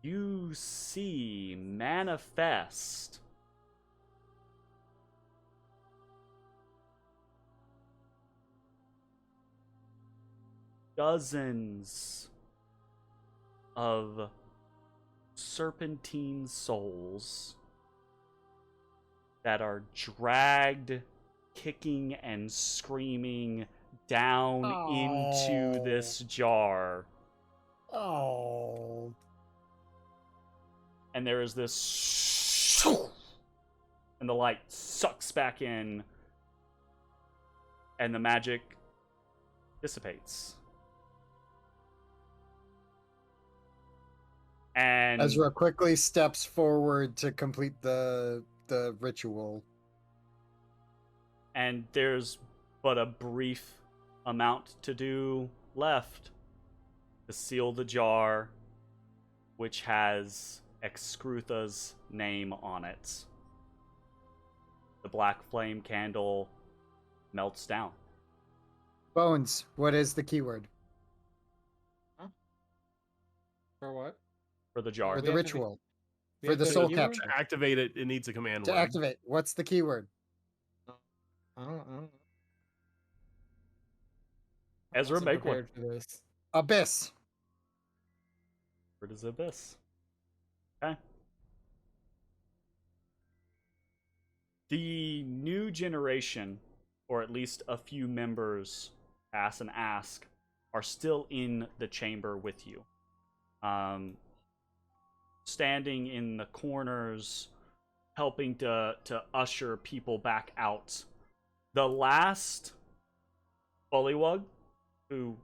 you see manifest dozens of serpentine souls that are dragged, kicking and screaming down into this jar. Oh. And there is this, and the light sucks back in, and the magic dissipates. And Ezra quickly steps forward to complete the ritual. And there's but a brief amount to do left to seal the jar, which has Excrutha's name on it. The black flame candle melts down. Bones, what is the keyword For what? For the for jar. We the have to ritual? We For have the to soul keyword? capture. To activate it, it needs a command To word. activate, what's the keyword? I don't. I Ezra, wasn't make one. prepared for this. Abyss. Where does Abyss? Okay. The new generation, or at least a few members, Ass and Ask, are still in the chamber with you. Standing in the corners, helping to usher people back out. The last bullywug who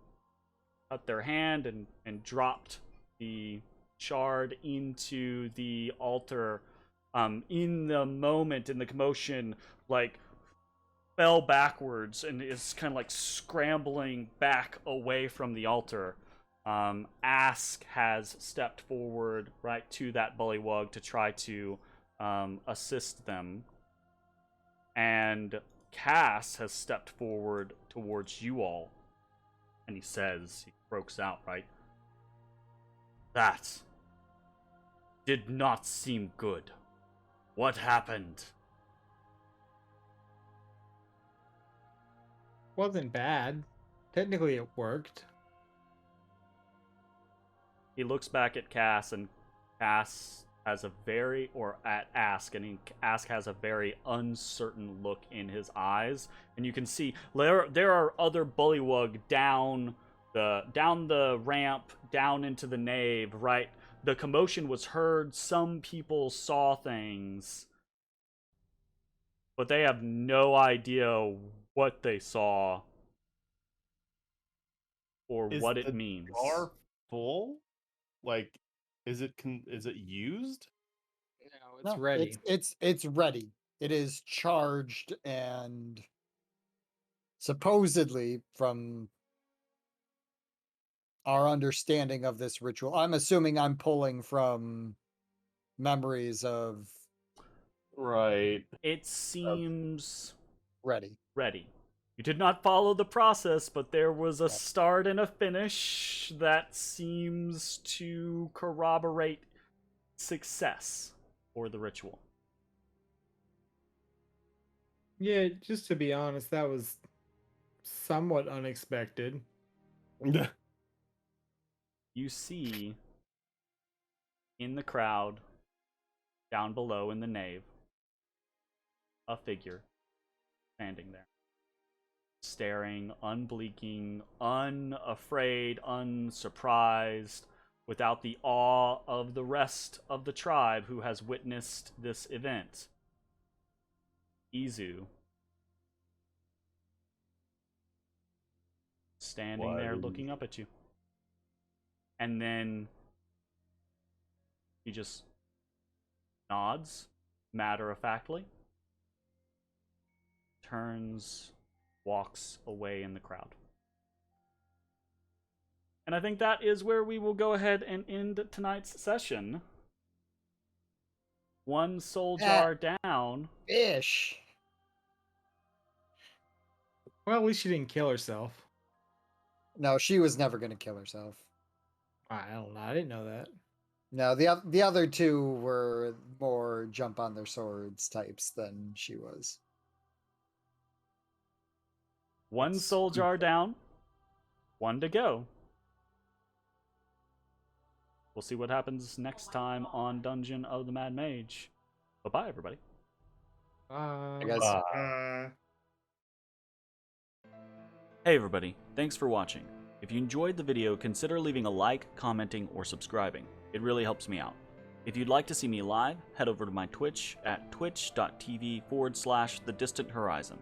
cut their hand and dropped the shard into the altar, in the moment, in the commotion, like fell backwards and is kind of like scrambling back away from the altar. Ask has stepped forward right to that bullywug to try to assist them. And Cass has stepped forward towards you all. And he says, he croaks out, right? That did not seem good. What happened? Wasn't bad. Technically, it worked. He looks back at Cass, and Cass has a very, or at Ask, and Ask has a very uncertain look in his eyes. And you can see there are other bullywug down the ramp, down into the nave, right? The commotion was heard, some people saw things, but they have no idea what they saw or Is what the it means. jar full? Like, is it used? No, it's No, ready. It's ready. It is charged and supposedly, from our understanding of this ritual, I'm assuming I'm pulling from memories of Right. It seems ready. ready. You did not follow the process, but there was a Right. start and a finish that seems to corroborate success for the ritual. Yeah, just to be honest, that was somewhat unexpected. You see in the crowd, down below in the nave, a figure standing there, staring, unblinking, unafraid, unsurprised, without the awe of the rest of the tribe who has witnessed this event. Izu, standing there looking up at you. And then he just nods matter-of-factly, turns, walks away in the crowd. And I think that is where we will go ahead and end tonight's session. One soul jar down. Ish. Well, at least she didn't kill herself. No, she was never going to kill herself. I don't know. I didn't know that. No, the other two were more jump on their swords types than she was. One soul jar down. One to go. We'll see what happens next time on Dungeon of the Mad Mage. Bye-bye, everybody. I guess. Hey everybody, thanks for watching. If you enjoyed the video, consider leaving a like, commenting, or subscribing. It really helps me out. If you'd like to see me live, head over to my Twitch at twitch.tv/thedistanthorizon.